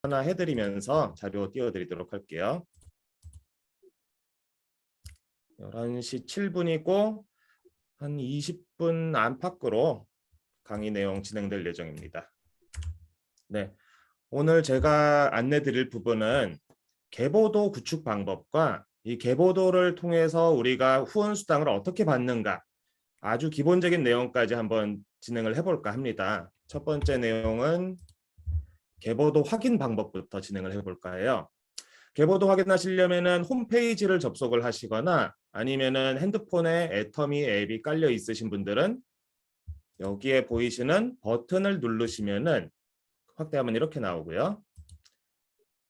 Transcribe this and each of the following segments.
하나 해드리면서 자료 띄워드리도록 할게요. 11시 7분이고 한 20분 안팎으로 강의 내용 진행될 예정입니다. 네, 오늘 제가 안내드릴 부분은 계보도 구축 방법과 이 계보도를 통해서 우리가 후원 수당을 어떻게 받는가, 아주 기본적인 내용까지 한번 진행을 해볼까 합니다. 첫 번째 내용은 계보도 확인 방법부터 진행을 해볼까 해요. 계보도 확인하시려면은 홈페이지를 접속을 하시거나 아니면은 핸드폰에 애터미 앱이 깔려 있으신 분들은 여기에 보이시는 버튼을 누르시면은 확대하면 이렇게 나오고요.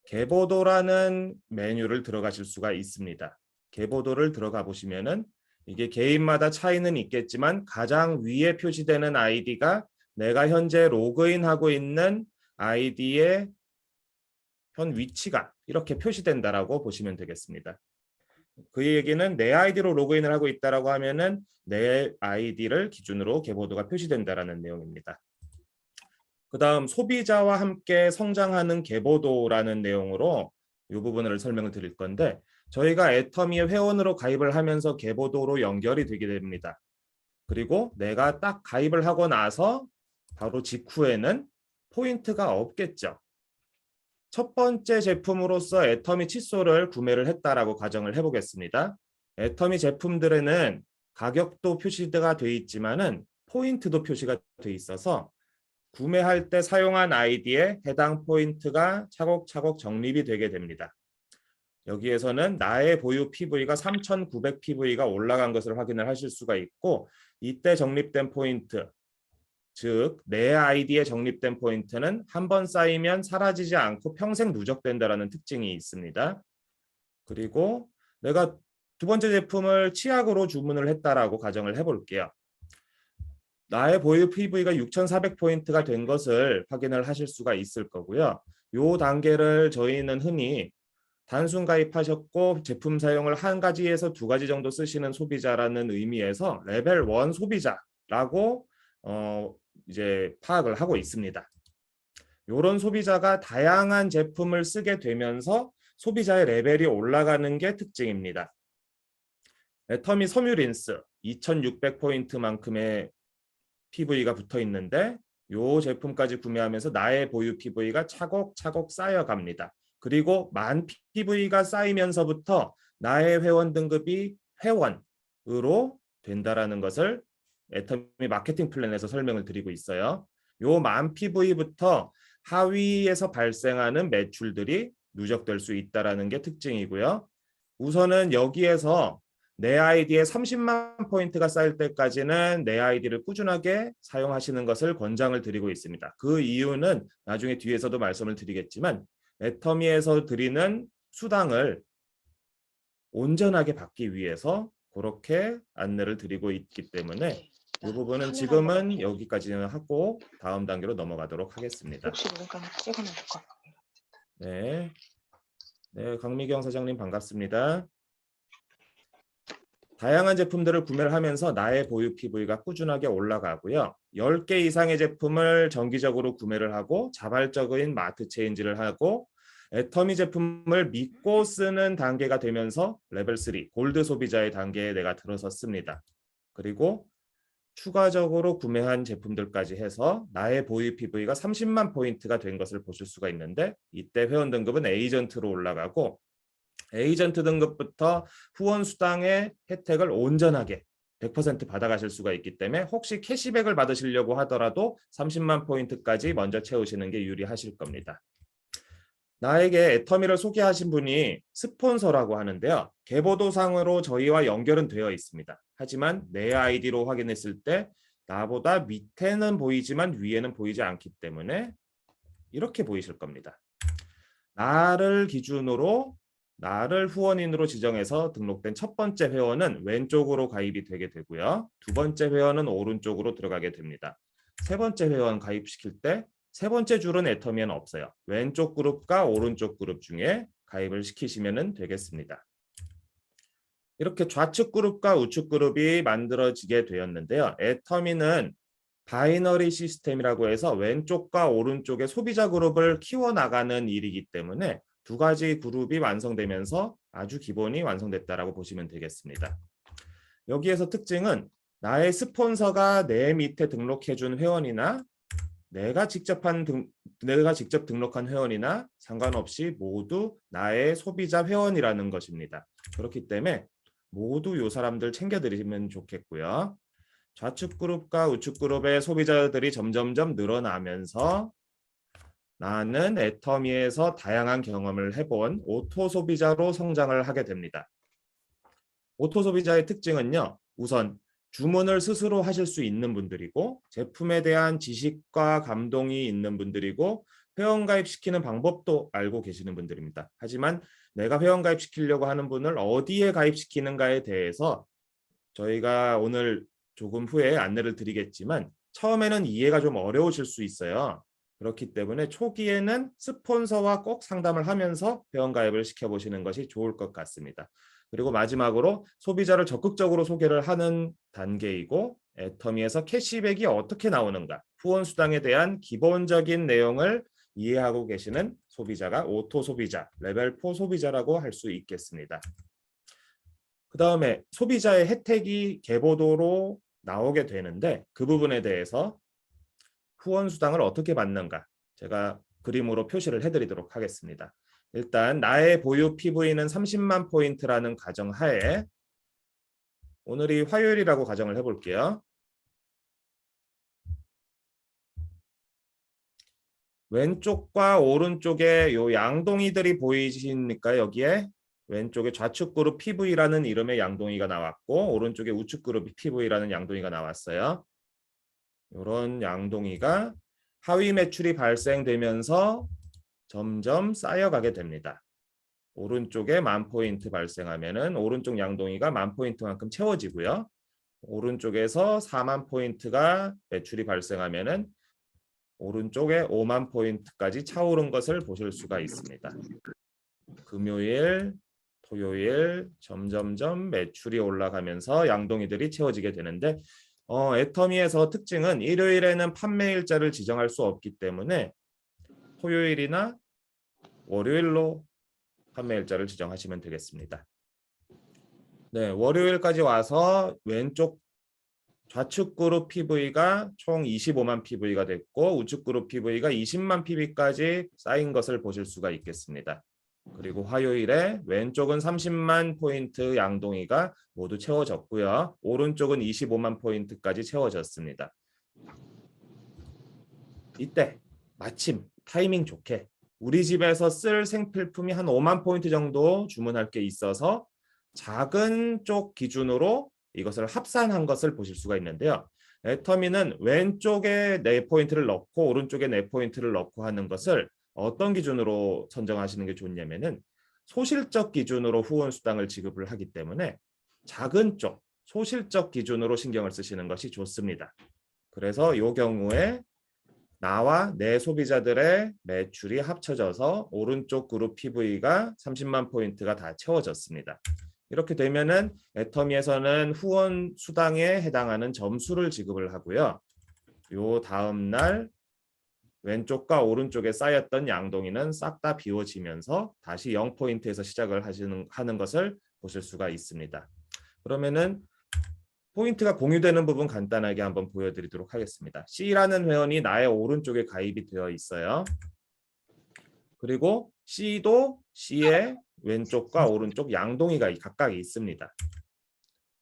계보도라는 메뉴를 들어가실 수가 있습니다. 계보도를 들어가 보시면은 이게 개인마다 차이는 있겠지만 가장 위에 표시되는 아이디가 내가 현재 로그인하고 있는 아이디의 현 위치가 이렇게 표시된다라고 보시면 되겠습니다. 그 얘기는 내 아이디로 로그인을 하고 있다라고 하면은 내 아이디를 기준으로 계보도가 표시된다라는 내용입니다. 그다음 소비자와 함께 성장하는 계보도라는 내용으로 이 부분을 설명을 드릴 건데 저희가 애터미의 회원으로 가입을 하면서 계보도로 연결이 되게 됩니다. 그리고 내가 딱 가입을 하고 나서 바로 직후에는 포인트가 없겠죠. 첫 번째 제품으로서 애터미 칫솔을 구매를 했다라고 가정을 해보겠습니다. 애터미 제품들에는 가격도 표시가 돼 있지만은 포인트도 표시가 돼 있어서 구매할 때 사용한 아이디에 해당 포인트가 차곡차곡 적립이 되게 됩니다. 여기에서는 나의 보유 PV가 3,900 PV가 올라간 것을 확인을 하실 수가 있고 이때 적립된 포인트, 즉 내 아이디에 적립된 포인트는 한번 쌓이면 사라지지 않고 평생 누적된다는 특징이 있습니다. 그리고 내가 두 번째 제품을 치약으로 주문을 했다라고 가정을 해볼게요. 나의 보유 PV가 6,400포인트가 된 것을 확인을 하실 수가 있을 거고요. 이 단계를 저희는 흔히 단순 가입하셨고 제품 사용을 한 가지에서 두 가지 정도 쓰시는 소비자라는 의미에서 레벨 1 소비자라고 이제 파악을 하고 있습니다. 이런 소비자가 다양한 제품을 쓰게 되면서 소비자의 레벨이 올라가는 게 특징입니다. 애터미 섬유린스 2,600포인트만큼의 PV가 붙어 있는데 이 제품까지 구매하면서 나의 보유 PV가 차곡차곡 쌓여갑니다. 그리고 만 PV가 쌓이면서부터 나의 회원 등급이 회원으로 된다라는 것을 애터미 마케팅 플랜에서 설명을 드리고 있어요. 요 만 PV부터 하위에서 발생하는 매출들이 누적될 수 있다라는 게 특징이고요. 우선은 여기에서 내 아이디에 30만 포인트가 쌓일 때까지는 내 아이디를 꾸준하게 사용하시는 것을 권장을 드리고 있습니다. 그 이유는 나중에 뒤에서도 말씀을 드리겠지만 애터미에서 드리는 수당을 온전하게 받기 위해서 그렇게 안내를 드리고 있기 때문에 이 부분은 지금은 여기까지는 하고 다음 단계로 넘어가도록 하겠습니다. 혹시 잠깐 찍어놓을까? 네, 강미경 사장님 반갑습니다. 다양한 제품들을 구매를 하면서 나의 보유 PV가 꾸준하게 올라가고요. 10개 이상의 제품을 정기적으로 구매를 하고 자발적인 마트 체인지를 하고 애터미 제품을 믿고 쓰는 단계가 되면서 레벨 3 골드 소비자의 단계에 내가 들어섰습니다. 그리고 추가적으로 구매한 제품들까지 해서 나의 보유 PV가 30만 포인트가 된 것을 보실 수가 있는데 이때 회원 등급은 에이전트로 올라가고 에이전트 등급부터 후원 수당의 혜택을 온전하게 100% 받아가실 수가 있기 때문에 혹시 캐시백을 받으시려고 하더라도 30만 포인트까지 먼저 채우시는 게 유리하실 겁니다. 나에게 애터미를 소개하신 분이 스폰서라고 하는데요. 계보도상으로 저희와 연결은 되어 있습니다. 하지만 내 아이디로 확인했을 때 나보다 밑에는 보이지만 위에는 보이지 않기 때문에 이렇게 보이실 겁니다. 나를 기준으로 나를 후원인으로 지정해서 등록된 첫 번째 회원은 왼쪽으로 가입이 되게 되고요. 두 번째 회원은 오른쪽으로 들어가게 됩니다. 세 번째 회원 가입시킬 때 세 번째 줄은 애터미에는 없어요. 왼쪽 그룹과 오른쪽 그룹 중에 가입을 시키시면 되겠습니다. 이렇게 좌측 그룹과 우측 그룹이 만들어지게 되었는데요. 애터미는 바이너리 시스템이라고 해서 왼쪽과 오른쪽의 소비자 그룹을 키워나가는 일이기 때문에 두 가지 그룹이 완성되면서 아주 기본이 완성됐다라고 보시면 되겠습니다. 여기에서 특징은 나의 스폰서가 내 밑에 등록해준 회원이나 내가 직접 등록한 회원이나 상관없이 모두 나의 소비자 회원이라는 것입니다. 그렇기 때문에 모두 이 사람들 챙겨드리면 좋겠고요. 좌측 그룹과 우측 그룹의 소비자들이 점점점 늘어나면서 나는 애터미에서 다양한 경험을 해본 오토 소비자로 성장을 하게 됩니다. 오토 소비자의 특징은요. 우선 주문을 스스로 하실 수 있는 분들이고 제품에 대한 지식과 감동이 있는 분들이고 회원가입시키는 방법도 알고 계시는 분들입니다. 하지만 내가 회원가입시키려고 하는 분을 어디에 가입시키는가에 대해서 저희가 오늘 조금 후에 안내를 드리겠지만 처음에는 이해가 좀 어려우실 수 있어요. 그렇기 때문에 초기에는 스폰서와 꼭 상담을 하면서 회원가입을 시켜보시는 것이 좋을 것 같습니다. 그리고 마지막으로 소비자를 적극적으로 소개를 하는 단계이고 애터미에서 캐시백이 어떻게 나오는가, 후원 수당에 대한 기본적인 내용을 이해하고 계시는 소비자가 오토 소비자, 레벨 4 소비자라고 할 수 있겠습니다. 그 다음에 소비자의 혜택이 계보도로 나오게 되는데 그 부분에 대해서 후원 수당을 어떻게 받는가 제가 그림으로 표시를 해드리도록 하겠습니다. 일단 나의 보유 PV는 30만 포인트라는 가정하에 오늘이 화요일이라고 가정을 해볼게요. 왼쪽과 오른쪽에 요 양동이들이 보이십니까? 여기에 왼쪽에 좌측 그룹 PV라는 이름의 양동이가 나왔고 오른쪽에 우측 그룹 PV라는 양동이가 나왔어요. 이런 양동이가 하위 매출이 발생되면서 점점 쌓여가게 됩니다. 오른쪽에 10,000포인트 발생하면은 오른쪽 양동이가 10,000포인트만큼 채워지고요. 오른쪽에서 40,000포인트가 매출이 발생하면은 오른쪽에 50,000포인트까지 차오른 것을 보실 수가 있습니다. 금요일, 토요일 점점점 매출이 올라가면서 양동이들이 채워지게 되는데 애터미에서 특징은 일요일에는 판매일자를 지정할 수 없기 때문에 토요일이나 월요일로 판매일자를 지정하시면 되겠습니다. 네, 월요일까지 와서 왼쪽 좌측 그룹 PV가 총 25만 PV가 됐고 우측 그룹 PV가 20만 PV까지 쌓인 것을 보실 수가 있겠습니다. 그리고 화요일에 왼쪽은 30만 포인트 양동이가 모두 채워졌고요. 오른쪽은 25만 포인트까지 채워졌습니다. 이때 마침 타이밍 좋게 우리 집에서 쓸 생필품이 한 5만 포인트 정도 주문할 게 있어서 작은 쪽 기준으로 이것을 합산한 것을 보실 수가 있는데요. 애터미는 왼쪽에 4포인트를 넣고 오른쪽에 4포인트를 넣고 하는 것을 어떤 기준으로 선정하시는 게 좋냐면은 소실적 기준으로 후원 수당을 지급을 하기 때문에 작은 쪽 소실적 기준으로 신경을 쓰시는 것이 좋습니다. 그래서 이 경우에 나와 내 소비자들의 매출이 합쳐져서 오른쪽 그룹 PV가 30만 포인트가 다 채워졌습니다. 이렇게 되면은 애터미에서는 후원 수당에 해당하는 점수를 지급을 하고요. 요 다음 날 왼쪽과 오른쪽에 쌓였던 양동이는 싹 다 비워지면서 다시 0포인트에서 시작을 하는 것을 보실 수가 있습니다. 그러면은 포인트가 공유되는 부분 간단하게 한번 보여드리도록 하겠습니다. C라는 회원이 나의 오른쪽에 가입이 되어 있어요. 그리고 C도 C의 왼쪽과 오른쪽 양동이가 각각 있습니다.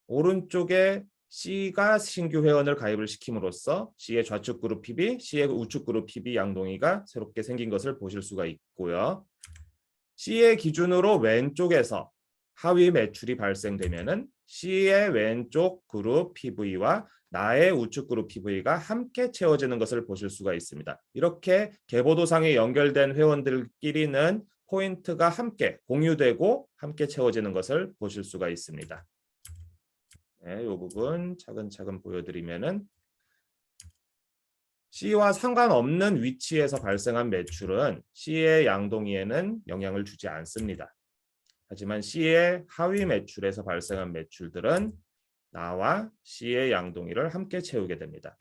오른쪽에 C가 신규 회원을 가입을 시킴으로써 C의 좌측 그룹 PB, C의 우측 그룹 PB 양동이가 새롭게 생긴 것을 보실 수가 있고요. C의 기준으로 왼쪽에서 하위 매출이 발생되면은 C의 왼쪽 그룹 PV와 나의 우측 그룹 PV가 함께 채워지는 것을 보실 수가 있습니다. 이렇게 계보도상에 연결된 회원들끼리는 포인트가 함께 공유되고 함께 채워지는 것을 보실 수가 있습니다. 네, 이 부분 차근차근 보여드리면은 C와 상관없는 위치에서 발생한 매출은 C의 양동이에는 영향을 주지 않습니다. 하지만 C의 하위 매출에서 발생한 매출들은 나와 C의 양동이를 함께 채우게 됩니다.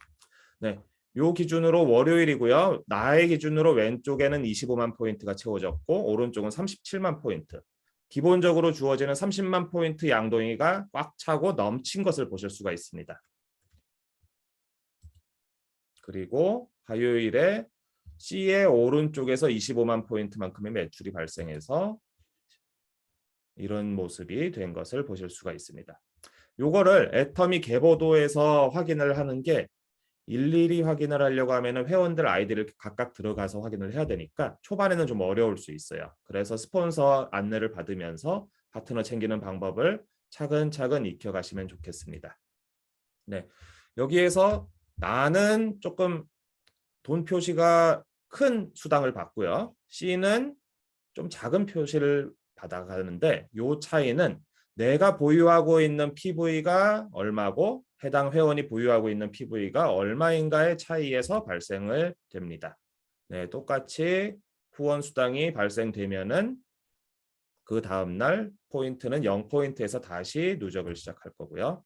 네, 요 기준으로 월요일이고요. 나의 기준으로 왼쪽에는 25만 포인트가 채워졌고 오른쪽은 37만 포인트. 기본적으로 주어지는 30만 포인트 양동이가 꽉 차고 넘친 것을 보실 수가 있습니다. 그리고 화요일에 C의 오른쪽에서 25만 포인트만큼의 매출이 발생해서 이런 모습이 된 것을 보실 수가 있습니다. 요거를 애터미 개보도에서 확인을 하는 게 일일이 확인을 하려고 하면 회원들 아이디를 각각 들어가서 확인을 해야 되니까 초반에는 좀 어려울 수 있어요. 그래서 스폰서 안내를 받으면서 파트너 챙기는 방법을 차근차근 익혀가시면 좋겠습니다. 네, 여기에서 나는 조금 돈 표시가 큰 수당을 받고요. C는 좀 작은 표시를 받아가는데 이 차이는 내가 보유하고 있는 PV가 얼마고 해당 회원이 보유하고 있는 PV가 얼마인가의 차이에서 발생을 됩니다. 네, 똑같이 후원 수당이 발생되면은 그 다음날 포인트는 0포인트에서 다시 누적을 시작할 거고요.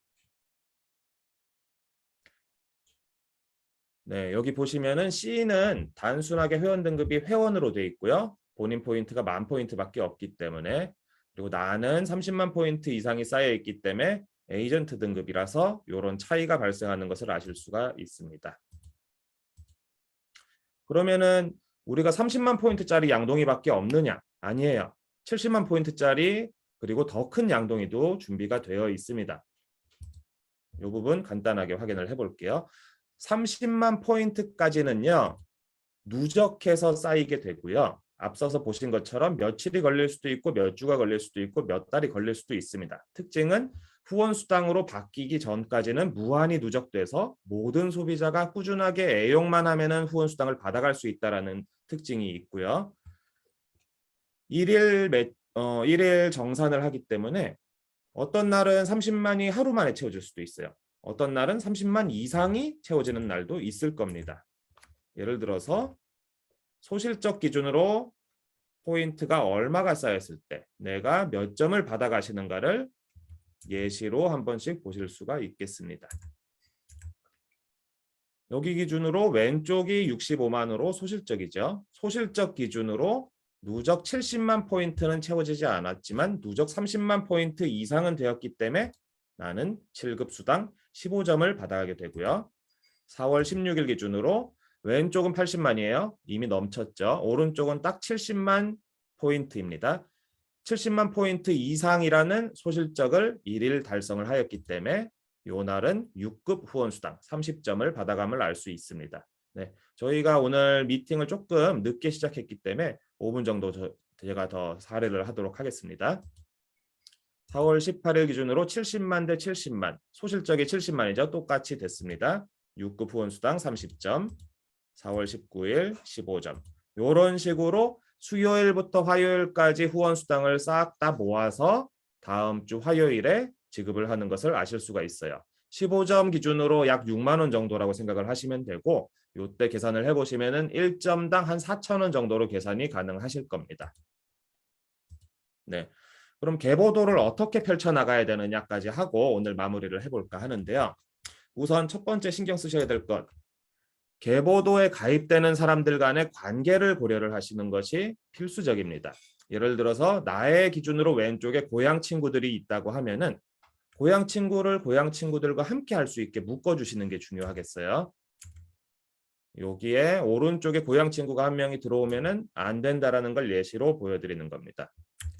네, 여기 보시면은 C는 단순하게 회원 등급이 회원으로 되어 있고요. 본인 포인트가 10,000포인트밖에 없기 때문에 그리고 나는 30만 포인트 이상이 쌓여 있기 때문에 에이전트 등급이라서 이런 차이가 발생하는 것을 아실 수가 있습니다. 그러면은 우리가 30만 포인트짜리 양동이밖에 없느냐? 아니에요. 70만 포인트짜리 그리고 더 큰 양동이도 준비가 되어 있습니다. 이 부분 간단하게 확인을 해볼게요. 30만 포인트까지는요. 누적해서 쌓이게 되고요. 앞서서 보신 것처럼 며칠이 걸릴 수도 있고 몇 주가 걸릴 수도 있고 몇 달이 걸릴 수도 있습니다. 특징은 후원 수당으로 바뀌기 전까지는 무한히 누적돼서 모든 소비자가 꾸준하게 애용만 하면은 후원 수당을 받아갈 수 있다라는 특징이 있고요. 일일 정산을 하기 때문에 어떤 날은 30만이 하루 만에 채워질 수도 있어요. 어떤 날은 30만 이상이 채워지는 날도 있을 겁니다. 예를 들어서 소실적 기준으로 포인트가 얼마가 쌓였을 때 내가 몇 점을 받아가시는가를 예시로 한 번씩 보실 수가 있겠습니다. 여기 기준으로 왼쪽이 65만으로 소실적이죠. 소실적 기준으로 누적 70만 포인트는 채워지지 않았지만 누적 30만 포인트 이상은 되었기 때문에 나는 7급 수당 15점을 받아가게 되고요. 4월 16일 기준으로 왼쪽은 80만이에요. 이미 넘쳤죠. 오른쪽은 딱 70만 포인트입니다. 70만 포인트 이상이라는 소실적을 1일 달성을 하였기 때문에 이 날은 6급 후원수당 30점을 받아감을 알 수 있습니다. 네, 저희가 오늘 미팅을 조금 늦게 시작했기 때문에 5분 정도 제가 더 사례를 하도록 하겠습니다. 4월 18일 기준으로 70만 대 70만, 소실적이 70만이죠. 똑같이 됐습니다. 6급 후원수당 30점, 4월 19일 15점. 이런 식으로 수요일부터 화요일까지 후원수당을 싹 다 모아서 다음 주 화요일에 지급을 하는 것을 아실 수가 있어요. 15점 기준으로 약 6만 원 정도라고 생각을 하시면 되고 이때 계산을 해보시면 1점당 한 4,000원 정도로 계산이 가능하실 겁니다. 네, 그럼 개보도를 어떻게 펼쳐나가야 되느냐까지 하고 오늘 마무리를 해볼까 하는데요. 우선 첫 번째 신경 쓰셔야 될 것, 개보도에 가입되는 사람들 간의 관계를 고려를 하시는 것이 필수적입니다. 예를 들어서 나의 기준으로 왼쪽에 고향 친구들이 있다고 하면은 고향 친구를 고향 친구들과 함께 할 수 있게 묶어주시는 게 중요하겠어요. 여기에 오른쪽에 고향 친구가 한 명이 들어오면은 안 된다라는 걸 예시로 보여드리는 겁니다.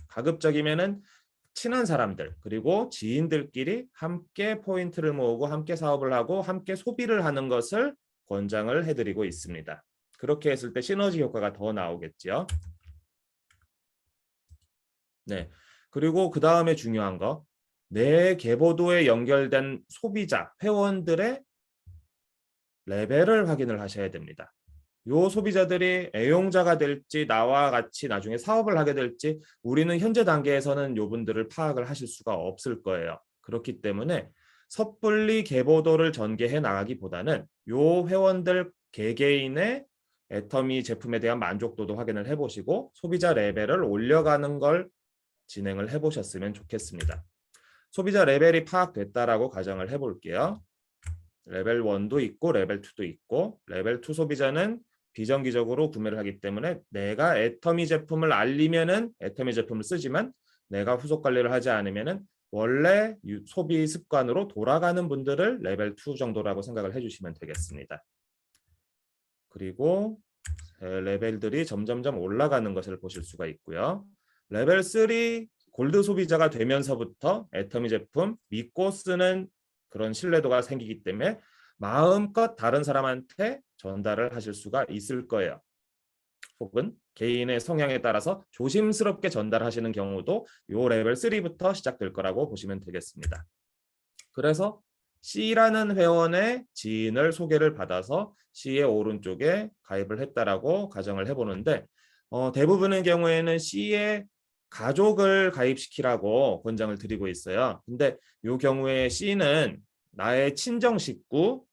가급적이면은 친한 사람들 그리고 지인들끼리 함께 포인트를 모으고 함께 사업을 하고 함께 소비를 하는 것을 권장을 해드리고 있습니다. 그렇게 했을 때 시너지 효과가 더 나오겠죠. 네. 그리고 그 다음에 중요한 거, 내 계보도에 연결된 소비자, 회원들의 레벨을 확인을 하셔야 됩니다. 요 소비자들이 애용자가 될지 나와 같이 나중에 사업을 하게 될지 우리는 현재 단계에서는 요 분들을 파악을 하실 수가 없을 거예요. 그렇기 때문에 섣불리 계보도를 전개해 나가기보다는 요 회원들 개개인의 애터미 제품에 대한 만족도도 확인을 해보시고 소비자 레벨을 올려가는 걸 진행을 해보셨으면 좋겠습니다. 소비자 레벨이 파악됐다라고 가정을 해볼게요. 레벨 1도 있고 레벨 2도 있고 레벨 2 소비자는 비정기적으로 구매를 하기 때문에 내가 애터미 제품을 알리면은 애터미 제품을 쓰지만 내가 후속 관리를 하지 않으면은 원래 소비 습관으로 돌아가는 분들을 레벨 2 정도라고 생각을 해주시면 되겠습니다. 그리고 레벨들이 점점점 올라가는 것을 보실 수가 있고요. 레벨 3 골드 소비자가 되면서부터 애터미 제품 믿고 쓰는 그런 신뢰도가 생기기 때문에 마음껏 다른 사람한테 전달을 하실 수가 있을 거예요. 혹은 개인의 성향에 따라서 조심스럽게 전달하시는 경우도 이 레벨 3부터 시작될 거라고 보시면 되겠습니다. 그래서 C라는 회원의 지인을 소개를 받아서 C의 오른쪽에 가입을 했다라고 가정을 해보는데 대부분의 경우에는 C의 가족을 가입시키라고 권장을 드리고 있어요. 근데 이 경우에 C는 나의 친정 식구,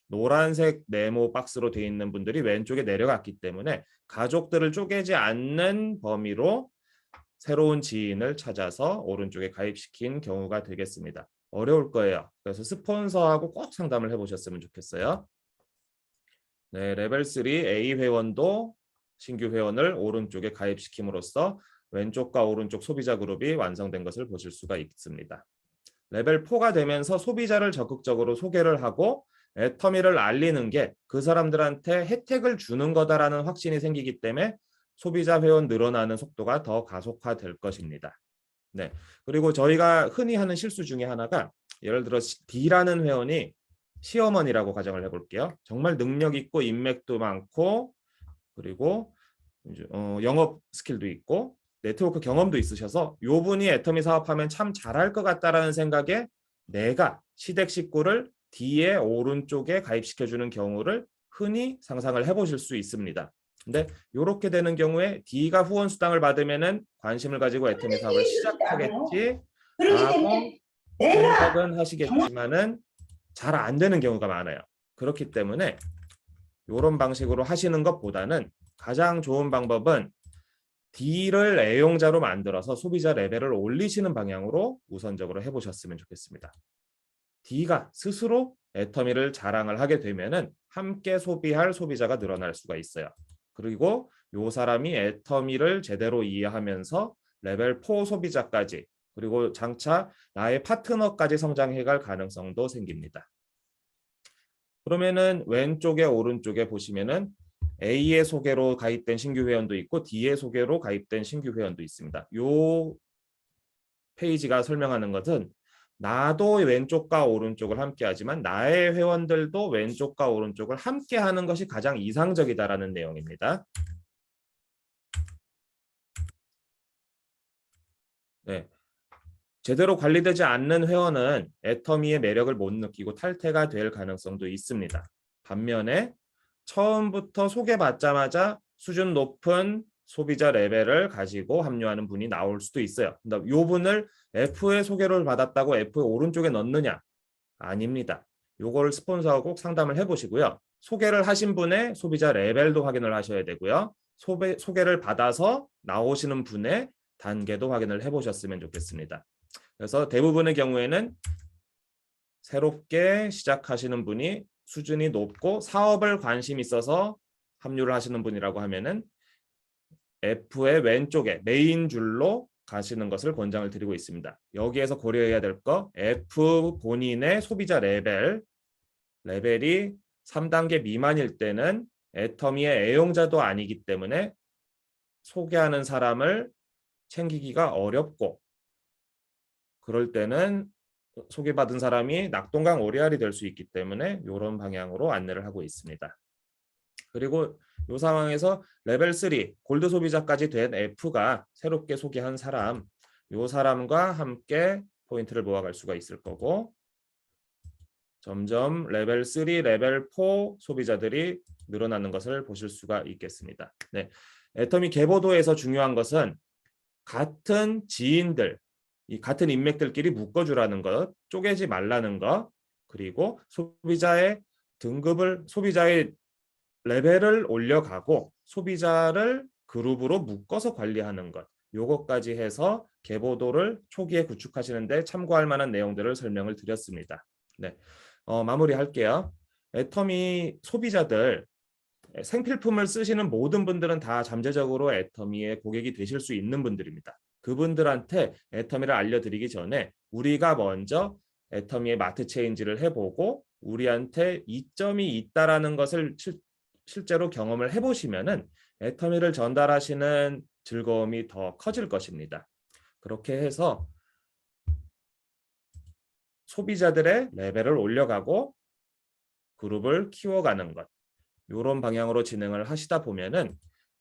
노란색 네모 박스로 되어 있는 분들이 왼쪽에 내려갔기 때문에 가족들을 쪼개지 않는 범위로 새로운 지인을 찾아서 오른쪽에 가입시킨 경우가 되겠습니다. 어려울 거예요. 그래서 스폰서하고 꼭 상담을 해보셨으면 좋겠어요. 네, 레벨 3 A 회원도 신규 회원을 오른쪽에 가입시킴으로써 왼쪽과 오른쪽 소비자 그룹이 완성된 것을 보실 수가 있습니다. 레벨 4가 되면서 소비자를 적극적으로 소개를 하고 애터미를 알리는 게 그 사람들한테 혜택을 주는 거다라는 확신이 생기기 때문에 소비자 회원 늘어나는 속도가 더 가속화될 것입니다. 네. 그리고 저희가 흔히 하는 실수 중에 하나가 예를 들어 D라는 회원이 시어머니라고 가정을 해볼게요. 정말 능력 있고 인맥도 많고 그리고 영업 스킬도 있고 네트워크 경험도 있으셔서 요 분이 애터미 사업하면 참 잘할 것 같다라는 생각에 내가 시댁 식구를 D의 오른쪽에 가입시켜주는 경우를 흔히 상상을 해보실 수 있습니다. 근데 이렇게 되는 경우에 D가 후원 수당을 받으면은 관심을 가지고 애터미 사업을 시작하겠지 라고 생각은 하시겠지만은 잘 안 되는 경우가 많아요. 그렇기 때문에 이런 방식으로 하시는 것보다는 가장 좋은 방법은 D를 애용자로 만들어서 소비자 레벨을 올리시는 방향으로 우선적으로 해보셨으면 좋겠습니다. D가 스스로 애터미를 자랑을 하게 되면은 함께 소비할 소비자가 늘어날 수가 있어요. 그리고 이 사람이 애터미를 제대로 이해하면서 레벨 4 소비자까지 그리고 장차 나의 파트너까지 성장해갈 가능성도 생깁니다. 그러면은 왼쪽에 오른쪽에 보시면은 A의 소개로 가입된 신규 회원도 있고 D의 소개로 가입된 신규 회원도 있습니다. 이 페이지가 설명하는 것은 나도 왼쪽과 오른쪽을 함께 하지만 나의 회원들도 왼쪽과 오른쪽을 함께 하는 것이 가장 이상적이다라는 내용입니다. 네. 제대로 관리되지 않는 회원은 애터미의 매력을 못 느끼고 탈퇴가 될 가능성도 있습니다. 반면에 처음부터 소개받자마자 수준 높은 소비자 레벨을 가지고 합류하는 분이 나올 수도 있어요. 근데 이 분을 F의 소개를 받았다고 F의 오른쪽에 넣느냐? 아닙니다. 요걸 스폰서하고 꼭 상담을 해보시고요. 소개를 하신 분의 소비자 레벨도 확인을 하셔야 되고요. 소개를 받아서 나오시는 분의 단계도 확인을 해보셨으면 좋겠습니다. 그래서 대부분의 경우에는 새롭게 시작하시는 분이 수준이 높고 사업을 관심 있어서 합류를 하시는 분이라고 하면은 F의 왼쪽에 메인 줄로 가시는 것을 권장을 드리고 있습니다. 여기에서 고려해야 될 거 F 본인의 소비자 레벨이 3단계 미만일 때는 애터미의 애용자도 아니기 때문에 소개하는 사람을 챙기기가 어렵고 그럴 때는 소개받은 사람이 낙동강 오리알이 될 수 있기 때문에 이런 방향으로 안내를 하고 있습니다. 그리고 이 상황에서 레벨 3 골드 소비자까지 된 F가 새롭게 소개한 사람, 이 사람과 함께 포인트를 모아갈 수가 있을 거고 점점 레벨 3, 레벨 4 소비자들이 늘어나는 것을 보실 수가 있겠습니다. 네, 애터미 개보도에서 중요한 것은 같은 지인들, 이 같은 인맥들끼리 묶어주라는 것, 쪼개지 말라는 것, 그리고 소비자의 레벨을 올려가고 소비자를 그룹으로 묶어서 관리하는 것, 요것까지 해서 개보도를 초기에 구축하시는데 참고할 만한 내용들을 설명을 드렸습니다. 네. 마무리할게요. 애터미 소비자들, 생필품을 쓰시는 모든 분들은 다 잠재적으로 애터미의 고객이 되실 수 있는 분들입니다. 그분들한테 애터미를 알려드리기 전에 우리가 먼저 애터미의 마트 체인지를 해보고 우리한테 이점이 있다라는 것을 실제로 경험을 해보시면은 애터미를 전달하시는 즐거움이 더 커질 것입니다. 그렇게 해서 소비자들의 레벨을 올려가고 그룹을 키워가는 것, 이런 방향으로 진행을 하시다 보면은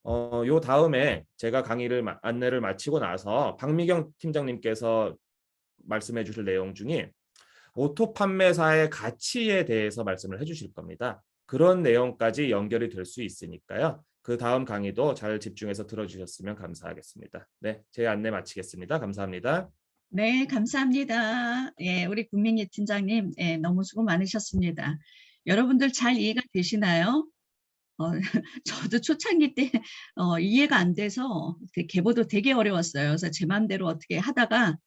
요 다음에 제가 강의를 안내를 마치고 나서 박미경 팀장님께서 말씀해 주실 내용 중에 오토 판매사의 가치에 대해서 말씀을 해 주실 겁니다. 그런 내용까지 연결이 될 수 있으니까요. 그 다음 강의도 잘 집중해서 들어주셨으면 감사하겠습니다. 네, 제 안내 마치겠습니다. 감사합니다. 네, 감사합니다. 예, 우리 국민기 팀장님, 예, 너무 수고 많으셨습니다. 여러분들 잘 이해가 되시나요? 저도 초창기 때 이해가 안 돼서 계보도 되게 어려웠어요. 그래서 제 마음대로 어떻게 하다가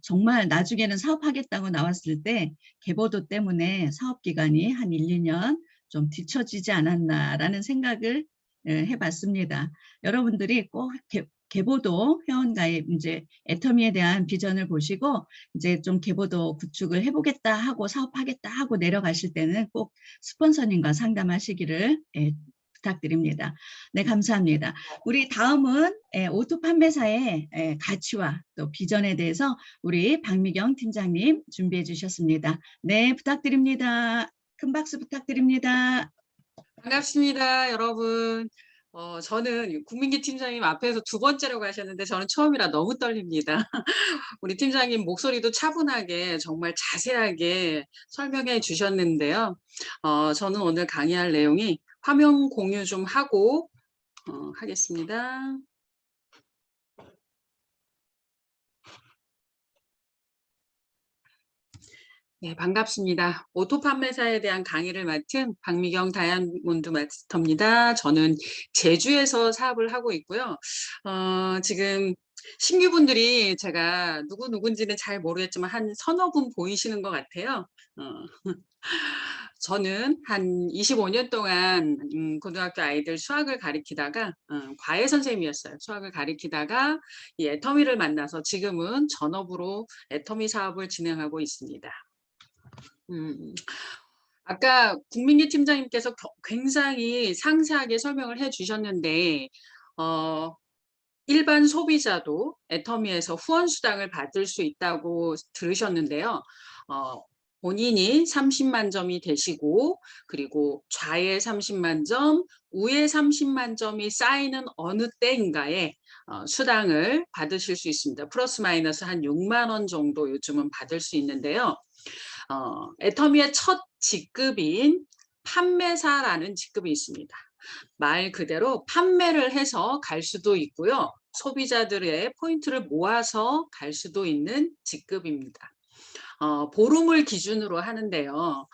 정말 나중에는 사업하겠다고 나왔을 때 계보도 때문에 사업 기간이 한 1, 2년 좀 뒤처지지 않았나라는 생각을 해봤습니다. 여러분들이 꼭 계보도 회원가입 이제 애터미에 대한 비전을 보시고 이제 좀 계보도 구축을 해보겠다 하고 사업하겠다 하고 내려가실 때는 꼭 스폰서님과 상담하시기를 부탁드립니다. 네, 감사합니다. 우리 다음은 오토 판매사의 가치와 또 비전에 대해서 우리 박미경 팀장님 준비해 주셨습니다. 네, 부탁드립니다. 큰 박수 부탁드립니다. 반갑습니다, 여러분. 저는 국민기 팀장님 앞에서 두 번째로 가셨는데 저는 처음이라 너무 떨립니다. 우리 팀장님 목소리도 차분하게 정말 자세하게 설명해 주셨는데요. 저는 오늘 강의할 내용이 화면 공유 좀 하고 하겠습니다. 네, 반갑습니다. 오토 판매사에 대한 강의를 맡은 박미경 다이아몬드 마스터입니다. 저는 제주에서 사업을 하고 있고요. 지금 신규분들이 제가 누군지는 잘 모르겠지만 한 서너 분 보이시는 것 같아요. 저는 한 25년 동안 고등학교 아이들 수학을 가리키다가 과외 선생님이었어요. 수학을 가리키다가 이 애터미를 만나서 지금은 전업으로 애터미 사업을 진행하고 있습니다. 아까 국민기 팀장님께서 굉장히 상세하게 설명을 해 주셨는데 일반 소비자도 애터미에서 후원수당을 받을 수 있다고 들으셨는데요. 본인이 30만 점이 되시고 그리고 좌에 30만 점, 우에 30만 점이 쌓이는 어느 때인가에 수당을 받으실 수 있습니다. 플러스 마이너스 한 6만 원 정도 요즘은 받을 수 있는데요. 애터미의 첫 직급인 판매사라는 직급이 있습니다. 말 그대로 판매를 해서 갈 수도 있고요. 소비자들의 포인트를 모아서 갈 수도 있는 직급입니다. 보름을 기준으로 하는데요.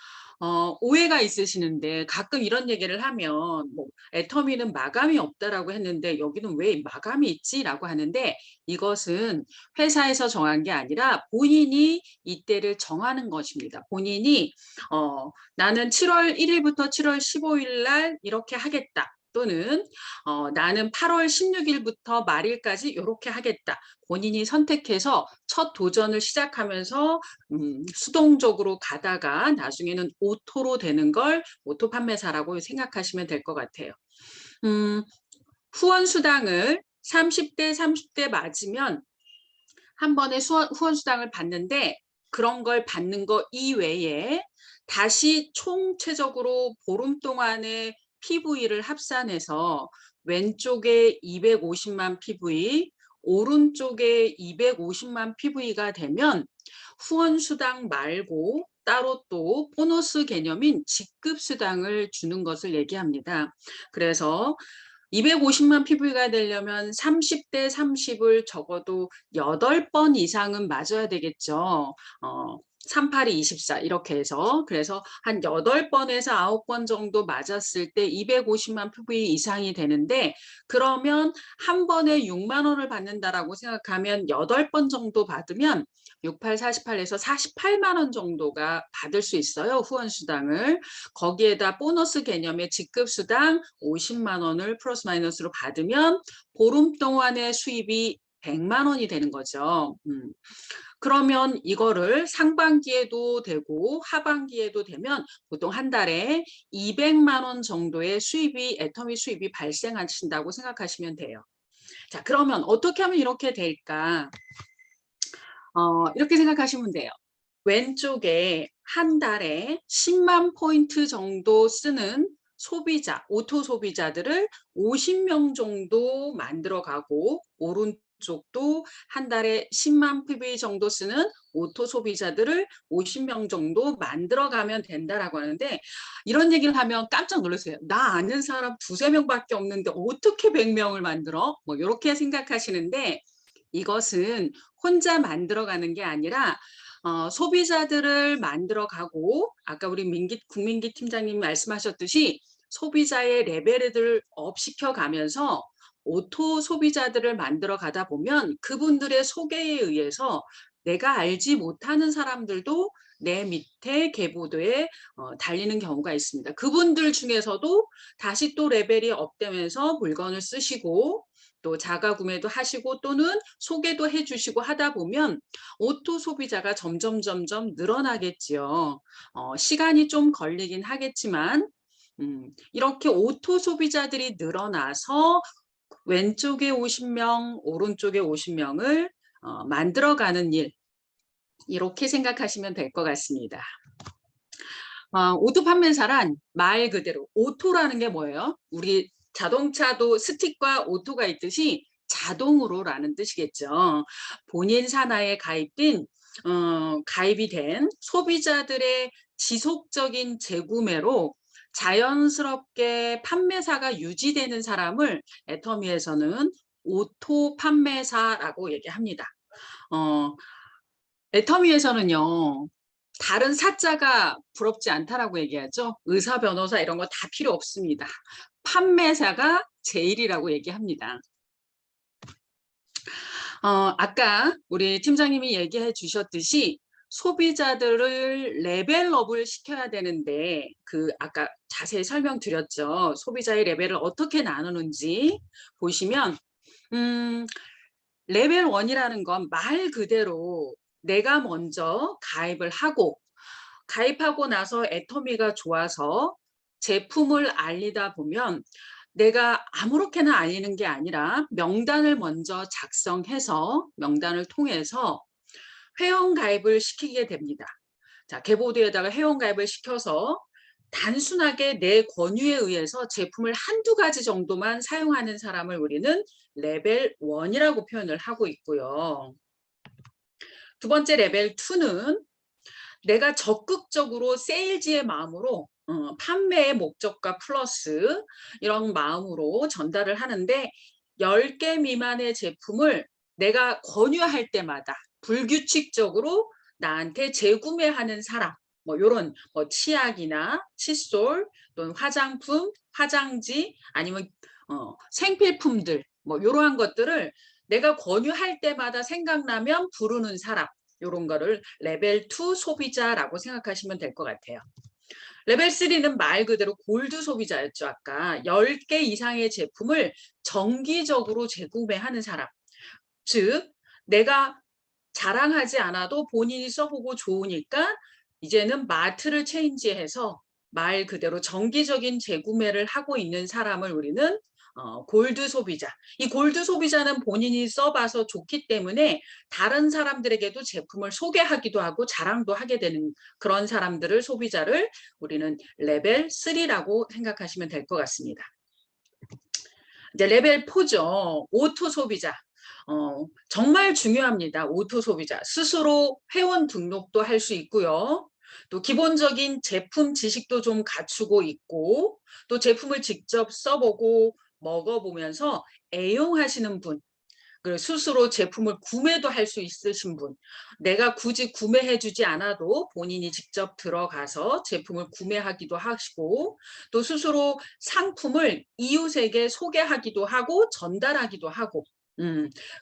오해가 있으시는데 가끔 이런 얘기를 하면 뭐 애터미는 마감이 없다라고 했는데 여기는 왜 마감이 있지라고 하는데 이것은 회사에서 정한 게 아니라 본인이 이때를 정하는 것입니다. 본인이 나는 7월 1일부터 7월 15일 날 이렇게 하겠다. 또는 나는 8월 16일부터 말일까지 이렇게 하겠다. 본인이 선택해서 첫 도전을 시작하면서 수동적으로 가다가 나중에는 오토로 되는 걸 오토 판매사라고 생각하시면 될 것 같아요. 후원 수당을 30대 맞으면 한 번에 후원 수당을 받는데 그런 걸 받는 거 이외에 다시 총체적으로 보름 동안의 PV를 합산해서 왼쪽에 250만 PV, 오른쪽에 250만 PV가 되면 후원 수당 말고 따로 또 보너스 개념인 직급 수당을 주는 것을 얘기합니다. 그래서 250만 PV가 되려면 30대 30을 적어도 8번 이상은 맞아야 되겠죠. 38이 24 이렇게 해서 그래서 한 8번에서 9번 정도 맞았을 때 250만 PV 이상이 되는데 그러면 한 번에 6만 원을 받는다라고 생각하면 8번 정도 받으면 68, 48에서 48만 원 정도가 받을 수 있어요. 후원 수당을. 거기에다 보너스 개념의 직급 수당 50만 원을 플러스 마이너스로 받으면 보름 동안의 수입이 100만 원이 되는 거죠. 그러면 이거를 상반기에도 되고 하반기에도 되면 보통 한 달에 200만 원 정도의 수입이 애터미 수입이 발생하신다고 생각하시면 돼요. 자, 그러면 어떻게 하면 이렇게 될까? 이렇게 생각하시면 돼요. 왼쪽에 한 달에 10만 포인트 정도 쓰는 소비자, 오토 소비자들을 50명 정도 만들어 가고 오른쪽도 한 달에 10만 PV 정도 쓰는 오토 소비자들을 50명 정도 만들어 가면 된다라고 하는데 이런 얘기를 하면 깜짝 놀라세요. 나 아는 사람 2~3명밖에 없는데 어떻게 100명을 만들어? 뭐 이렇게 생각하시는데 이것은 혼자 만들어가는 게 아니라 소비자들을 만들어가고 아까 우리 국민기 팀장님이 말씀하셨듯이 소비자의 레벨을 업시켜가면서 오토 소비자들을 만들어 가다 보면 그분들의 소개에 의해서 내가 알지 못하는 사람들도 내 밑에 계보도에 달리는 경우가 있습니다. 그분들 중에서도 다시 또 레벨이 업되면서 물건을 쓰시고 또 자가 구매도 하시고 또는 소개도 해주시고 하다 보면 오토 소비자가 점점 늘어나겠지요. 시간이 좀 걸리긴 하겠지만 이렇게 오토 소비자들이 늘어나서 왼쪽에 50명, 오른쪽에 50명을 만들어가는 일 이렇게 생각하시면 될 것 같습니다. 오토 판매사란 말 그대로 오토라는 게 뭐예요? 우리 자동차도 스틱과 오토가 있듯이 자동으로라는 뜻이겠죠. 본인 산하에 가입이 된 소비자들의 지속적인 재구매로 자연스럽게 판매사가 유지되는 사람을 애터미에서는 오토 판매사라고 얘기합니다. 애터미에서는요. 다른 사자가 부럽지 않다라고 얘기하죠. 의사, 변호사 이런 거 다 필요 없습니다. 판매사가 제일이라고 얘기합니다. 아까 우리 팀장님이 얘기해 주셨듯이 소비자들을 레벨업을 시켜야 되는데 아까 자세히 설명드렸죠. 소비자의 레벨을 어떻게 나누는지 보시면 레벨 1이라는 건 말 그대로 내가 먼저 가입하고 나서 애터미가 좋아서 제품을 알리다 보면 내가 아무렇게나 알리는 게 아니라 명단을 먼저 작성해서 명단을 통해서 회원 가입을 시키게 됩니다. 자, 계보드에다가 회원 가입을 시켜서 단순하게 내 권유에 의해서 제품을 한두 가지 정도만 사용하는 사람을 우리는 레벨 1이라고 표현을 하고 있고요. 두 번째 레벨 2는 내가 적극적으로 세일즈의 마음으로 판매의 목적과 플러스 이런 마음으로 전달을 하는데 10개 미만의 제품을 내가 권유할 때마다 불규칙적으로 나한테 재구매하는 사람 뭐 이런 치약이나 칫솔 또는 화장품, 화장지 아니면 생필품들 뭐 이러한 것들을 내가 권유할 때마다 생각나면 부르는 사람 이런 거를 레벨 2 소비자라고 생각하시면 될 것 같아요. 레벨 3는 말 그대로 골드 소비자였죠. 아까 10개 이상의 제품을 정기적으로 재구매하는 사람. 즉 내가 자랑하지 않아도 본인이 써보고 좋으니까 이제는 마트를 체인지해서 말 그대로 정기적인 재구매를 하고 있는 사람을 우리는 골드 소비자. 이 골드 소비자는 본인이 써봐서 좋기 때문에 다른 사람들에게도 제품을 소개하기도 하고 자랑도 하게 되는 그런 소비자를 우리는 레벨 3라고 생각하시면 될 것 같습니다. 이제 레벨 4죠. 오토 소비자. 정말 중요합니다. 오토 소비자. 스스로 회원 등록도 할 수 있고요. 또 기본적인 제품 지식도 좀 갖추고 있고 또 제품을 직접 써보고 먹어보면서 애용하시는 분. 그 스스로 제품을 구매도 할 수 있으신 분, 내가 굳이 구매해 주지 않아도 본인이 직접 들어가서 제품을 구매하기도 하시고 또 스스로 상품을 이웃에게 소개하기도 하고 전달하기도 하고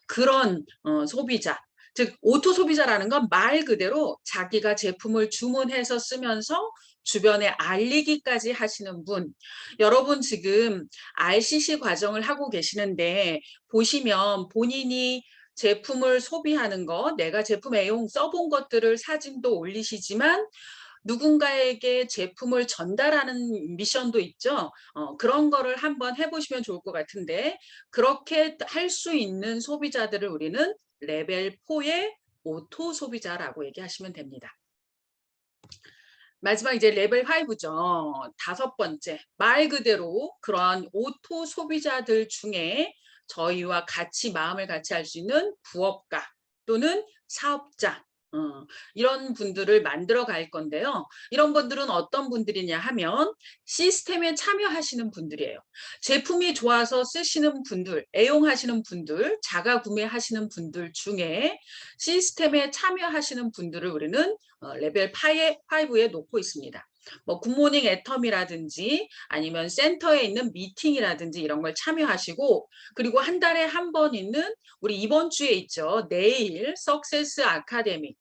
그런 소비자, 즉 오토 소비자라는 건 말 그대로 자기가 제품을 주문해서 쓰면서 주변에 알리기까지 하시는 분. 여러분 지금 RCC 과정을 하고 계시는데 보시면 본인이 제품을 소비하는 거, 내가 제품 애용 써본 것들을 사진도 올리시지만 누군가에게 제품을 전달하는 미션도 있죠. 그런 거를 한번 해보시면 좋을 것 같은데 그렇게 할 수 있는 소비자들을 우리는 레벨 4의 오토 소비자라고 얘기하시면 됩니다. 마지막 이제 레벨 5죠. 5번째, 말 그대로 그러한 오토 소비자들 중에 저희와 같이 마음을 같이 할 수 있는 부업가 또는 사업자, 이런 분들을 만들어 갈 건데요. 이런 분들은 어떤 분들이냐 하면 시스템에 참여하시는 분들이에요. 제품이 좋아서 쓰시는 분들, 애용하시는 분들, 자가 구매하시는 분들 중에 시스템에 참여하시는 분들을 우리는 레벨 5에 놓고 있습니다. 뭐 굿모닝 애텀이라든지 아니면 센터에 있는 미팅이라든지 이런 걸 참여하시고 그리고 한 달에 한 번 있는 우리 이번 주에 있죠. 내일 석세스 아카데미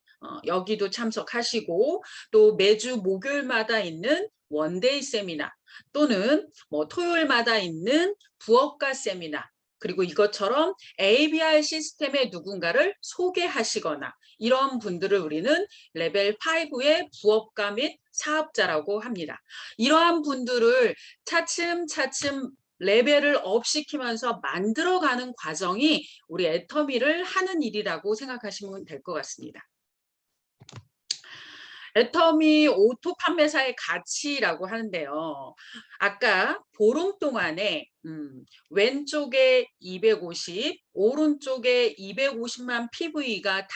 여기도 참석하시고 또 매주 목요일마다 있는 원데이 세미나 또는 뭐 토요일마다 있는 부업가 세미나 그리고 이것처럼 ABR 시스템의 누군가를 소개하시거나 이런 분들을 우리는 레벨 5의 부업가 및 사업자라고 합니다. 이러한 분들을 차츰차츰 레벨을 업 시키면서 만들어가는 과정이 우리 애터미를 하는 일이라고 생각하시면 될 것 같습니다. 애터미 오토 판매사의 가치라고 하는데요. 아까 보름 동안에 왼쪽에 250, 오른쪽에 250만 PV가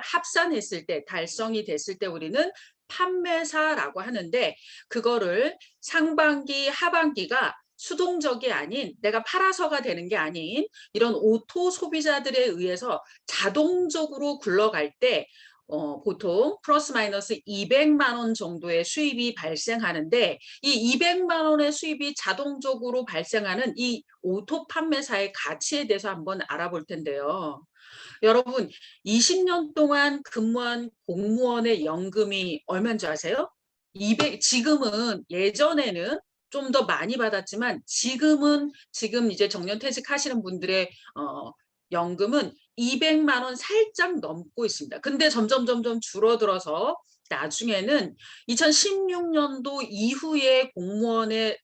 합산했을 때, 달성이 됐을 때 우리는 판매사라고 하는데 그거를 상반기, 하반기가 수동적이 아닌 내가 팔아서가 되는 게 아닌 이런 오토 소비자들에 의해서 자동적으로 굴러갈 때 보통 플러스 마이너스 200만 원 정도의 수입이 발생하는데 이 200만 원의 수입이 자동적으로 발생하는 이 오토 판매사의 가치에 대해서 한번 알아볼 텐데요. 여러분 20년 동안 근무한 공무원의 연금이 얼마인 줄 아세요? 지금은 예전에는 좀 더 많이 받았지만 지금 이제 정년퇴직하시는 분들의 연금은 200만 원 살짝 넘고 있습니다. 근데 점점 줄어들어서 나중에는 2016년도 이후에 공무원에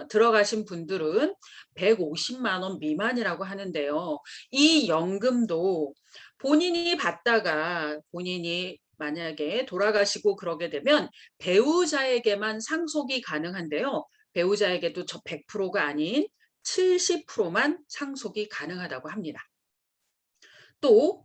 들어가신 분들은 150만 원 미만이라고 하는데요. 이 연금도 본인이 받다가 본인이 만약에 돌아가시고 그러게 되면 배우자에게만 상속이 가능한데요. 배우자에게도 저 100%가 아닌 70%만 상속이 가능하다고 합니다. 또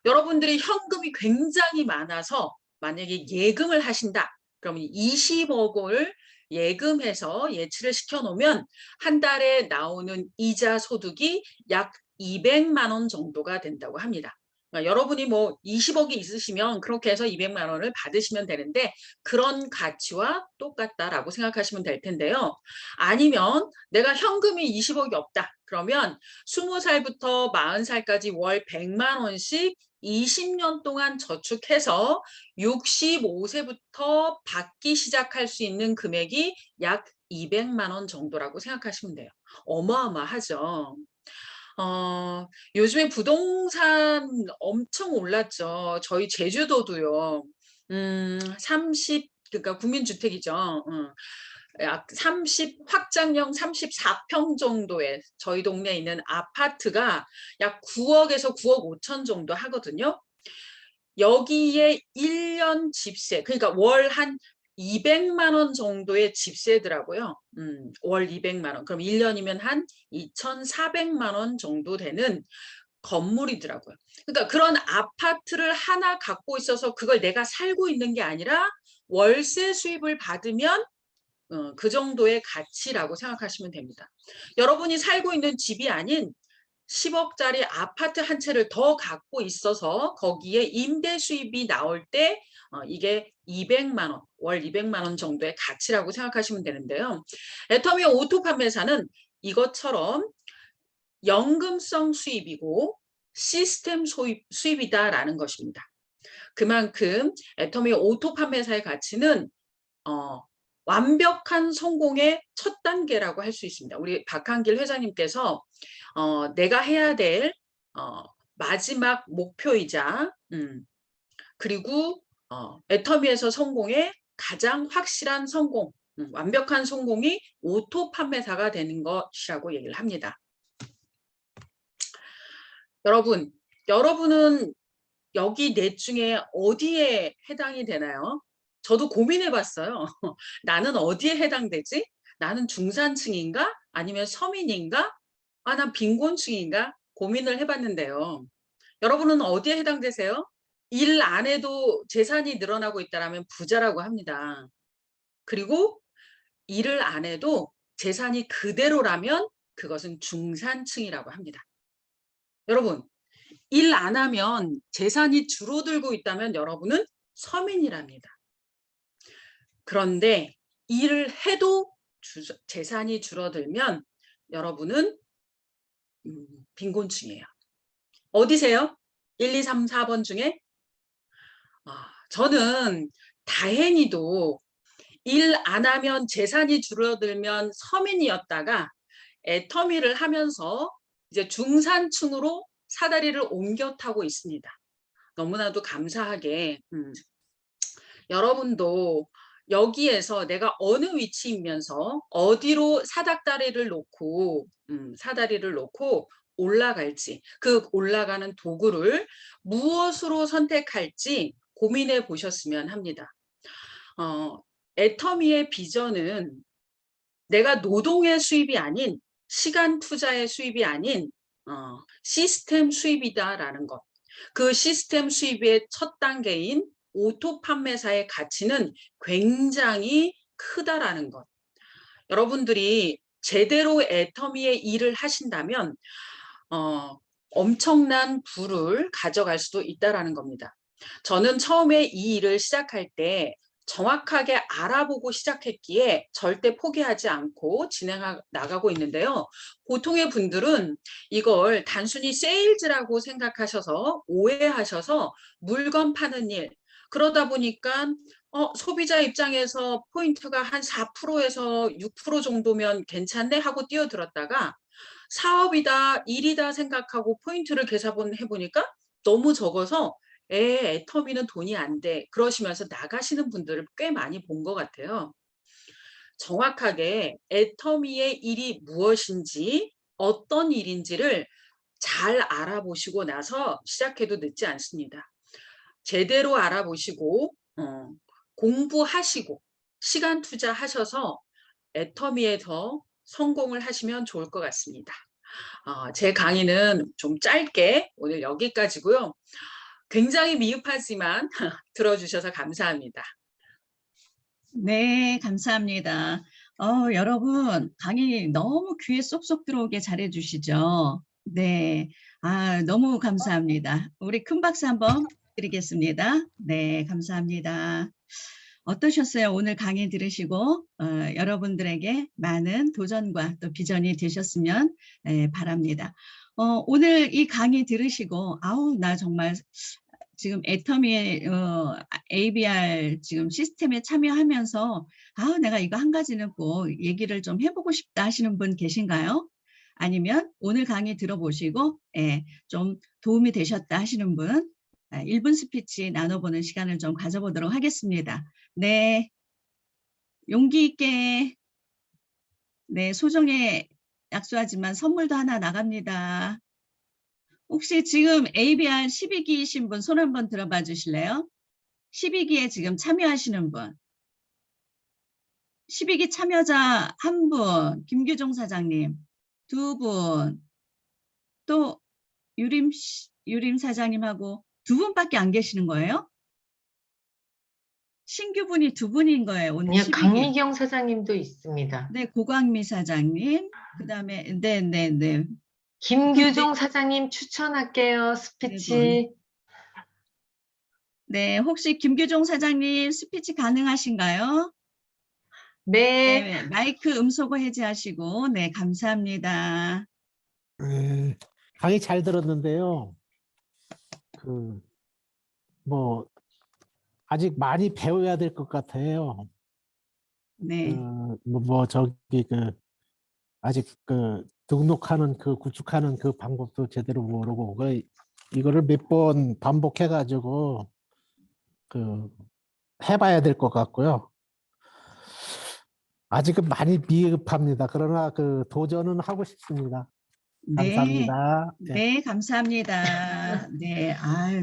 여러분들이 현금이 굉장히 많아서 만약에 예금을 하신다. 그러면 20억을 예금해서 예치를 시켜놓으면 한 달에 나오는 이자 소득이 약 200만 원 정도가 된다고 합니다. 그러니까 여러분이 뭐 20억이 있으시면 그렇게 해서 200만 원을 받으시면 되는데 그런 가치와 똑같다라고 생각하시면 될 텐데요. 아니면 내가 현금이 20억이 없다. 그러면 20살부터 40살까지 월 100만 원씩 20년 동안 저축해서 65세부터 받기 시작할 수 있는 금액이 약 200만 원 정도라고 생각하시면 돼요. 어마어마하죠. 요즘에 부동산 엄청 올랐죠. 저희 제주도도요. 그러니까 국민주택이죠. 약 확장형 34평 정도의 저희 동네에 있는 아파트가 약 9억에서 9억 5천 정도 하거든요. 여기에 1년 집세, 그러니까 월 한 200만 원 정도의 집세더라고요. 월 200만 원. 그럼 1년이면 한 2,400만 원 정도 되는 건물이더라고요. 그러니까 그런 아파트를 하나 갖고 있어서 그걸 내가 살고 있는 게 아니라 월세 수입을 받으면 그 정도의 가치라고 생각하시면 됩니다. 여러분이 살고 있는 집이 아닌 10억짜리 아파트 한 채를 더 갖고 있어서 거기에 임대 수입이 나올 때 이게 200만 원, 월 200만 원 정도의 가치라고 생각하시면 되는데요. 애터미 오토 판매사는 이것처럼 연금성 수입이고 시스템 수입이다라는 것입니다. 그만큼 애터미 오토 판매사의 가치는 완벽한 성공의 첫 단계라고 할 수 있습니다. 우리 박한길 회장님께서 내가 해야 될 마지막 목표이자 그리고 애터미에서 성공의 가장 확실한 성공, 완벽한 성공이 오토 판매사가 되는 것이라고 얘기를 합니다. 여러분은 여기 넷 중에 어디에 해당이 되나요? 저도 고민해 봤어요. 나는 어디에 해당되지? 나는 중산층인가? 아니면 서민인가? 난 빈곤층인가? 고민을 해봤는데요. 여러분은 어디에 해당되세요? 일 안 해도 재산이 늘어나고 있다면 부자라고 합니다. 그리고 일을 안 해도 재산이 그대로라면 그것은 중산층이라고 합니다. 여러분, 일 안 하면 재산이 줄어들고 있다면 여러분은 서민이랍니다. 그런데 일을 해도 재산이 줄어들면 여러분은 빈곤층이에요. 어디세요? 1, 2, 3, 4번 중에? 저는 다행히도 일 안 하면 재산이 줄어들면 서민이었다가 애터미를 하면서 이제 중산층으로 사다리를 옮겨 타고 있습니다. 너무나도 감사하게 여러분도 여기에서 내가 어느 위치이면서 어디로 사다리를 놓고 올라갈지, 그 올라가는 도구를 무엇으로 선택할지 고민해 보셨으면 합니다. 애터미의 비전은 내가 노동의 수입이 아닌, 시간 투자의 수입이 아닌 시스템 수입이다라는 것. 그 시스템 수입의 첫 단계인 오토 판매사의 가치는 굉장히 크다라는 것. 여러분들이 제대로 애터미의 일을 하신다면 엄청난 부를 가져갈 수도 있다라는 겁니다. 저는 처음에 이 일을 시작할 때 정확하게 알아보고 시작했기에 절대 포기하지 않고 나가고 있는데요. 보통의 분들은 이걸 단순히 세일즈라고 생각하셔서 오해하셔서 물건 파는 일, 그러다 보니까 소비자 입장에서 포인트가 한 4%에서 6% 정도면 괜찮네 하고 뛰어들었다가 사업이다, 일이다 생각하고 포인트를 계산해 보니까 너무 적어서 애터미는 돈이 안 돼. 그러시면서 나가시는 분들을 꽤 많이 본 것 같아요. 정확하게 애터미의 일이 무엇인지, 어떤 일인지를 잘 알아보시고 나서 시작해도 늦지 않습니다. 제대로 알아보시고 공부하시고 시간 투자하셔서 애터미에서 성공을 하시면 좋을 것 같습니다. 제 강의는 좀 짧게 오늘 여기까지고요. 굉장히 미흡하지만 들어주셔서 감사합니다. 네, 감사합니다. 여러분, 강의 너무 귀에 쏙쏙 들어오게 잘해 주시죠? 네, 너무 감사합니다. 우리 큰 박수 한번 드리겠습니다. 네, 감사합니다. 어떠셨어요? 오늘 강의 들으시고 여러분들에게 많은 도전과 또 비전이 되셨으면 바랍니다. 오늘 이 강의 들으시고 나 정말 지금 애터미의 ABR 지금 시스템에 참여하면서 내가 이거 한 가지는 꼭 얘기를 좀 해보고 싶다 하시는 분 계신가요? 아니면 오늘 강의 들어보시고 좀 도움이 되셨다 하시는 분 1분 스피치 나눠보는 시간을 좀 가져보도록 하겠습니다. 네, 용기 있게 소정에 약속하지만 선물도 하나 나갑니다. 혹시 지금 ABR 12기이신 분 손 한번 들어봐 주실래요? 12기에 지금 참여하시는 분. 12기 참여자 1분, 김규종 사장님 2분, 또 유림 사장님하고 2분밖에 안 계시는 거예요? 신규분이 2분인 거예요. 오늘 아니요, 12기. 강미경 사장님도 있습니다. 네, 고광미 사장님. 그다음에 네. 김규종 사장님 추천할게요. 스피치. 네, 혹시 김규종 사장님 스피치 가능하신가요? 네. 네, 마이크 음소거 해제하시고, 네, 감사합니다. 강의 잘 들었는데요. 뭐 아직 많이 배워야 될 것 같아요. 네, 아직 등록하는 구축하는 그 방법도 제대로 모르고 이거를 몇 번 반복해가지고 해봐야 될 것 같고요. 아직은 많이 미흡합니다. 그러나 도전은 하고 싶습니다. 네, 감사합니다. 네. 네, 감사합니다. 네,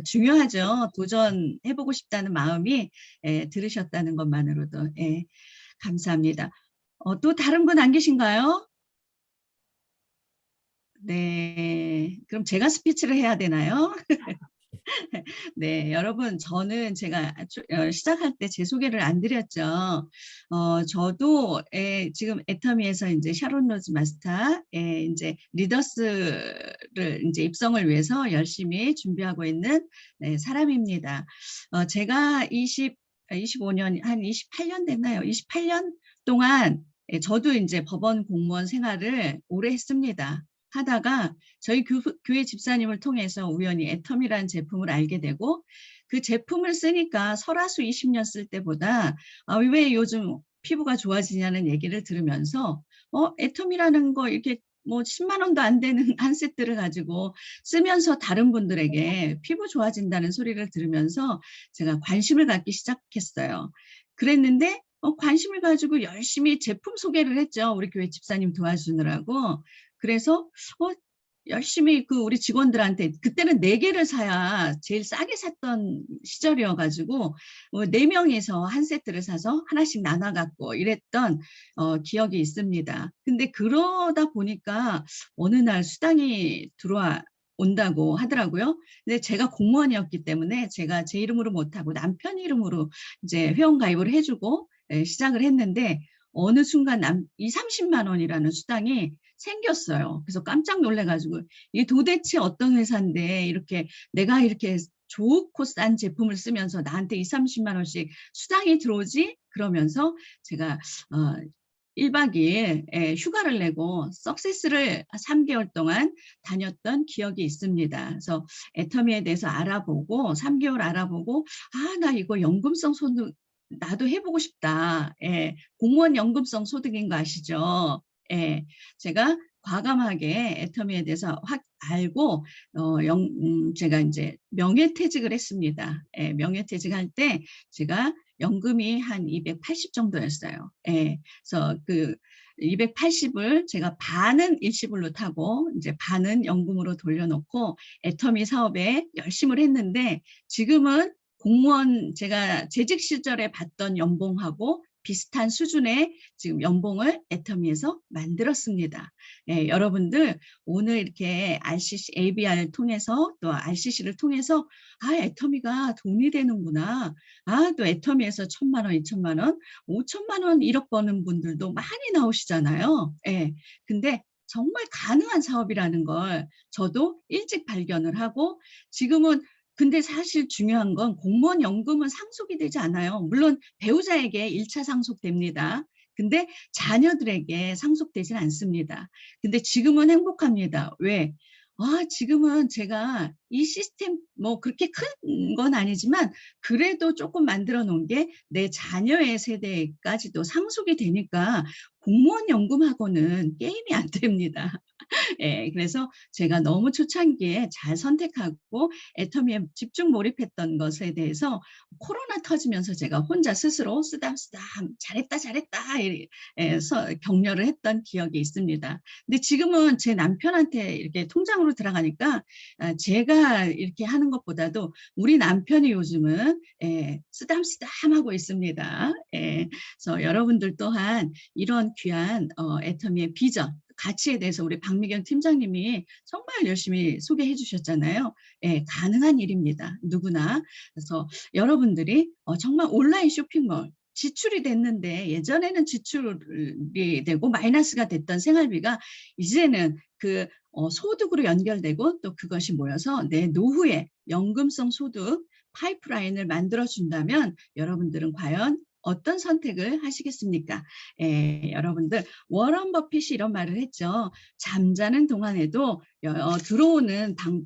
중요하죠. 도전해보고 싶다는 마음이 들으셨다는 것만으로도 감사합니다. 또 다른 분 안 계신가요? 네, 그럼 제가 스피치를 해야 되나요? 네, 여러분, 저는 제가 시작할 때 제 소개를 안 드렸죠. 저도 지금 애터미에서 이제 샤론 로즈 마스터 이제 리더스를 이제 입성을 위해서 열심히 준비하고 있는 사람입니다. 제가 25년 한 28년 됐나요? 28년 동안 저도 이제 법원 공무원 생활을 오래 했습니다. 하다가 저희 교회 집사님을 통해서 우연히 애텀이라는 제품을 알게 되고 그 제품을 쓰니까 설화수 20년 쓸 때보다 왜 요즘 피부가 좋아지냐는 얘기를 들으면서 애텀이라는 거 이렇게 뭐 10만 원도 안 되는 한 세트를 가지고 쓰면서 다른 분들에게 피부 좋아진다는 소리를 들으면서 제가 관심을 갖기 시작했어요. 그랬는데 관심을 가지고 열심히 제품 소개를 했죠. 우리 교회 집사님 도와주느라고. 그래서 열심히 우리 직원들한테 그때는 4개를 사야 제일 싸게 샀던 시절이어가지고 4명이서 한 세트를 사서 하나씩 나눠 갖고 이랬던 기억이 있습니다. 근데 그러다 보니까 어느 날 수당이 온다고 하더라고요. 근데 제가 공무원이었기 때문에 제가 제 이름으로 못하고 남편 이름으로 이제 회원 가입을 해주고 시작을 했는데 어느 순간 30만 원이라는 수당이 생겼어요. 그래서 깜짝 놀래가지고 이게 도대체 어떤 회사인데 내가 이렇게 좋고 싼 제품을 쓰면서 나한테 30만 원씩 수당이 들어오지? 그러면서 제가 1박 2일 휴가를 내고 석세스를 3개월 동안 다녔던 기억이 있습니다. 그래서 애터미에 대해서 알아보고 3개월 알아보고 나 이거 연금성 소득 나도 해보고 싶다. 공무원 연금성 소득인 거 아시죠? 제가 과감하게 애터미에 대해서 확 알고 제가 이제 명예퇴직을 했습니다. 명예퇴직할 때 제가 연금이 한 280 정도였어요. 그래서 280을 제가 반은 일시불로 타고 이제 반은 연금으로 돌려놓고 애터미 사업에 열심을 했는데 지금은 공무원 제가 재직 시절에 받던 연봉하고 비슷한 수준의 지금 연봉을 애터미에서 만들었습니다. 여러분들 오늘 이렇게 RCC, ABR을 통해서 또 RCC를 통해서 애터미가 돈이 되는구나. 또 애터미에서 1,000만 원, 2,000만 원, 5천만 원 1억 버는 분들도 많이 나오시잖아요. 근데 정말 가능한 사업이라는 걸 저도 일찍 발견을 하고 지금은 근데 사실 중요한 건 공무원 연금은 상속이 되지 않아요. 물론 배우자에게 1차 상속됩니다. 근데 자녀들에게 상속되진 않습니다. 근데 지금은 행복합니다. 왜? 지금은 제가 이 시스템 그렇게 큰 건 아니지만 그래도 조금 만들어 놓은 게 내 자녀의 세대까지도 상속이 되니까 공무원 연금하고는 게임이 안 됩니다. 그래서 제가 너무 초창기에 잘 선택하고 애터미에 집중 몰입했던 것에 대해서 코로나 터지면서 제가 혼자 스스로 쓰담 잘했다 격려를 했던 기억이 있습니다. 근데 지금은 제 남편한테 이렇게 통장으로 들어가니까 제가 이렇게 하는 것보다도 우리 남편이 요즘은 쓰담 하고 있습니다. 그래서 여러분들 또한 이런 귀한 애터미의 비전 가치에 대해서 우리 박미경 팀장님이 정말 열심히 소개해 주셨잖아요. 가능한 일입니다. 누구나. 그래서 여러분들이 정말 온라인 쇼핑몰 지출이 됐는데 예전에는 지출이 되고 마이너스가 됐던 생활비가 이제는 소득으로 연결되고 또 그것이 모여서 내 노후에 연금성 소득 파이프라인을 만들어준다면 여러분들은 과연 어떤 선택을 하시겠습니까? 여러분들 워런 버핏이 이런 말을 했죠. 잠자는 동안에도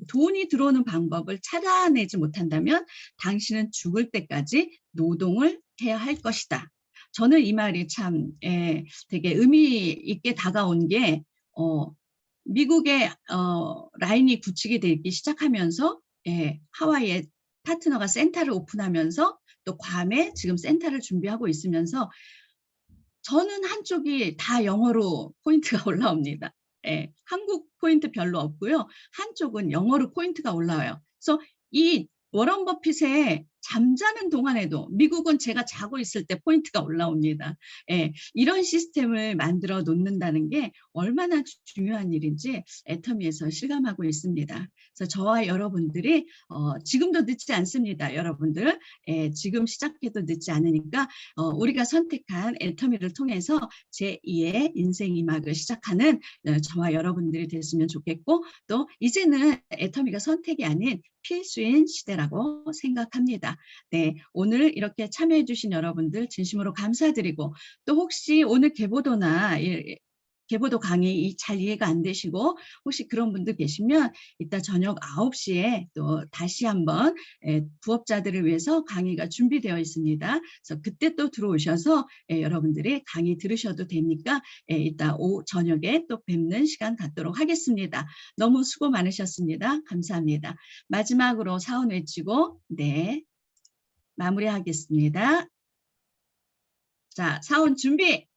돈이 들어오는 방법을 찾아내지 못한다면 당신은 죽을 때까지 노동을 해야 할 것이다. 저는 이 말이 참 되게 의미 있게 다가온 게 미국의 라인이 구축이 되기 시작하면서 하와이에 파트너가 센터를 오픈하면서 또 괌에 지금 센터를 준비하고 있으면서 저는 한쪽이 다 영어로 포인트가 올라옵니다. 한국 포인트 별로 없고요. 한쪽은 영어로 포인트가 올라와요. 그래서 이 워런 버핏의 잠자는 동안에도 미국은 제가 자고 있을 때 포인트가 올라옵니다. 이런 시스템을 만들어 놓는다는 게 얼마나 중요한 일인지 애터미에서 실감하고 있습니다. 그래서 저와 여러분들이 지금도 늦지 않습니다. 여러분들 지금 시작해도 늦지 않으니까 우리가 선택한 애터미를 통해서 제2의 인생 2막을 시작하는 저와 여러분들이 됐으면 좋겠고 또 이제는 애터미가 선택이 아닌 필수인 시대라고 생각합니다. 네, 오늘 이렇게 참여해 주신 여러분들 진심으로 감사드리고 또 혹시 오늘 개보도나 개보도 강의 잘 이해가 안 되시고 혹시 그런 분들 계시면 이따 저녁 9시에 또 다시 한번 부업자들을 위해서 강의가 준비되어 있습니다. 그래서 그때 또 들어오셔서 여러분들이 강의 들으셔도 되니까 이따 저녁에 또 뵙는 시간 갖도록 하겠습니다. 너무 수고 많으셨습니다. 감사합니다. 마지막으로 사원 외치고 마무리하겠습니다. 자, 사원 준비.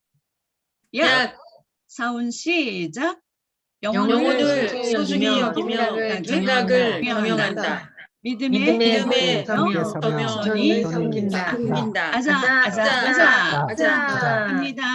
야! 사원 시작. 영혼을 소중히 여기며 생각을 경영한다. 믿음의 섬이여 겸연히 섬긴다. 섬긴다. 아자. 아자. 합니다.